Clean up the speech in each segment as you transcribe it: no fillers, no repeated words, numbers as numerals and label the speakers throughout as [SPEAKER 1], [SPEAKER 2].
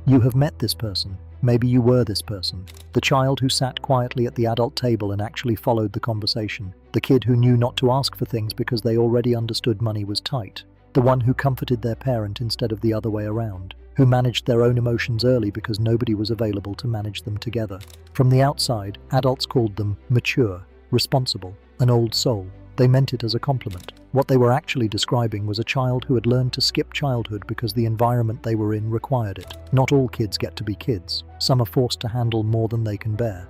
[SPEAKER 1] You have met this person. Maybe you were this person. The child who sat quietly at the adult table and actually followed the conversation. The kid who knew not to ask for things because they already understood money was tight. The one who comforted their parent instead of the other way around. Who managed their own emotions early because nobody was available to manage them together. From the outside, adults called them mature, responsible, an old soul. They meant it as a compliment. What they were actually describing was a child who had learned to skip childhood because the environment they were in required it. Not all kids get to be kids. Some are forced to handle more than they can bear.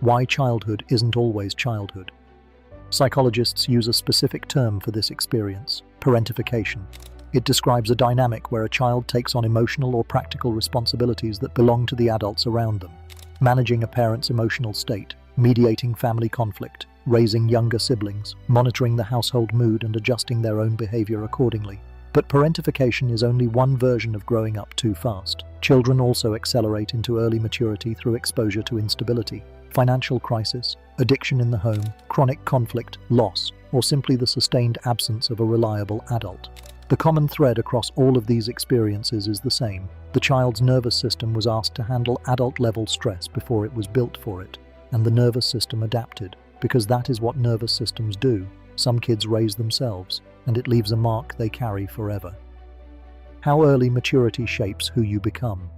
[SPEAKER 1] Why childhood isn't always childhood. Psychologists use a specific term for this experience: parentification. It describes a dynamic where a child takes on emotional or practical responsibilities that belong to the adults around them. Managing a parent's emotional state, mediating family conflict, raising younger siblings, monitoring the household mood and adjusting their own behavior accordingly. But parentification is only one version of growing up too fast. Children also accelerate into early maturity through exposure to instability, financial crisis, addiction in the home, chronic conflict, loss, or simply the sustained absence of a reliable adult. The common thread across all of these experiences is the same. The child's nervous system was asked to handle adult-level stress before it was built for it, and the nervous system adapted. Because that is what nervous systems do. Some kids raise themselves, and it leaves a mark they carry forever. How early maturity shapes who you become.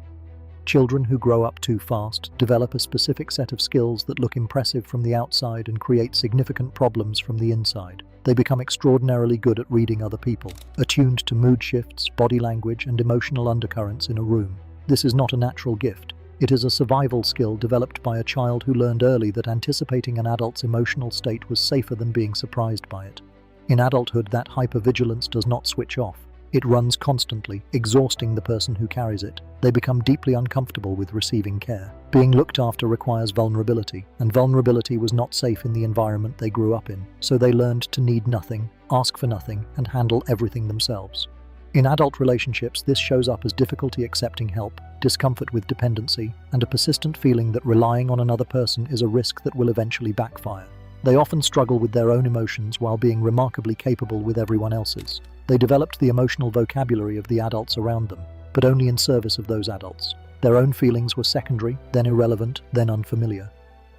[SPEAKER 1] Children who grow up too fast develop a specific set of skills that look impressive from the outside and create significant problems from the inside. They become extraordinarily good at reading other people, attuned to mood shifts, body language, and emotional undercurrents in a room. This is not a natural gift. It is a survival skill developed by a child who learned early that anticipating an adult's emotional state was safer than being surprised by it. In adulthood, that hypervigilance does not switch off. It runs constantly, exhausting the person who carries it. They become deeply uncomfortable with receiving care. Being looked after requires vulnerability, and vulnerability was not safe in the environment they grew up in, so they learned to need nothing, ask for nothing, and handle everything themselves. In adult relationships, this shows up as difficulty accepting help, discomfort with dependency, and a persistent feeling that relying on another person is a risk that will eventually backfire. They often struggle with their own emotions while being remarkably capable with everyone else's. They developed the emotional vocabulary of the adults around them, but only in service of those adults. Their own feelings were secondary, then irrelevant, then unfamiliar.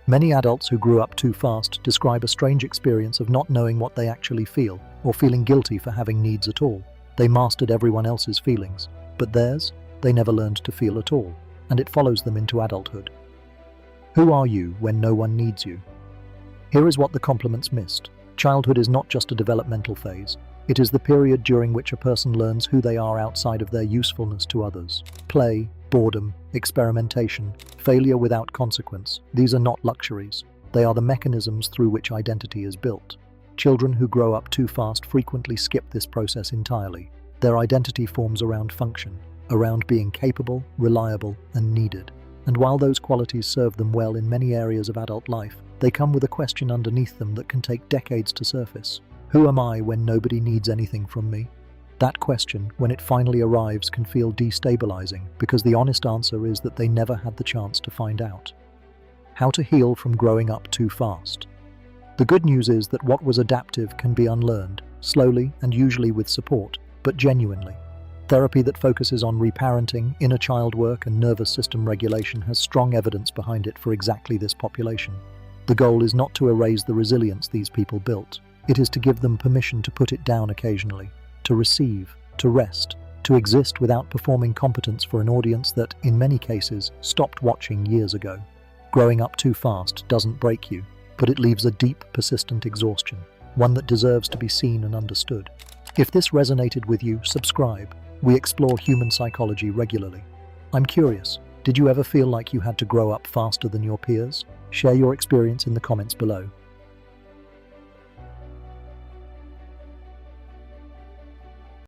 [SPEAKER 1] Many adults who grew up too fast describe a strange experience of not knowing what they actually feel, or feeling guilty for having needs at all. They mastered everyone else's feelings, but theirs, they never learned to feel at all, and it follows them into adulthood. Who are you when no one needs you? Here is what the compliments missed. Childhood is not just a developmental phase. It is the period during which a person learns who they are outside of their usefulness to others. Play, boredom, experimentation, failure without consequence. These are not luxuries. They are the mechanisms through which identity is built. Children who grow up too fast frequently skip this process entirely. Their identity forms around function, around being capable, reliable, and needed. And while those qualities serve them well in many areas of adult life, they come with a question underneath them that can take decades to surface. Who am I when nobody needs anything from me? That question, when it finally arrives, can feel destabilizing because the honest answer is that they never had the chance to find out. How to heal from growing up too fast. The good news is that what was adaptive can be unlearned, slowly and usually with support, but genuinely. Therapy that focuses on reparenting, inner child work, and nervous system regulation has strong evidence behind it for exactly this population. The goal is not to erase the resilience these people built. It is to give them permission to put it down occasionally, to receive, to rest, to exist without performing competence for an audience that, in many cases, stopped watching years ago. Growing up too fast doesn't break you, but it leaves a deep, persistent exhaustion, one that deserves to be seen and understood. If this resonated with you, subscribe. We explore human psychology regularly. I'm curious, did you ever feel like you had to grow up faster than your peers? Share your experience in the comments below.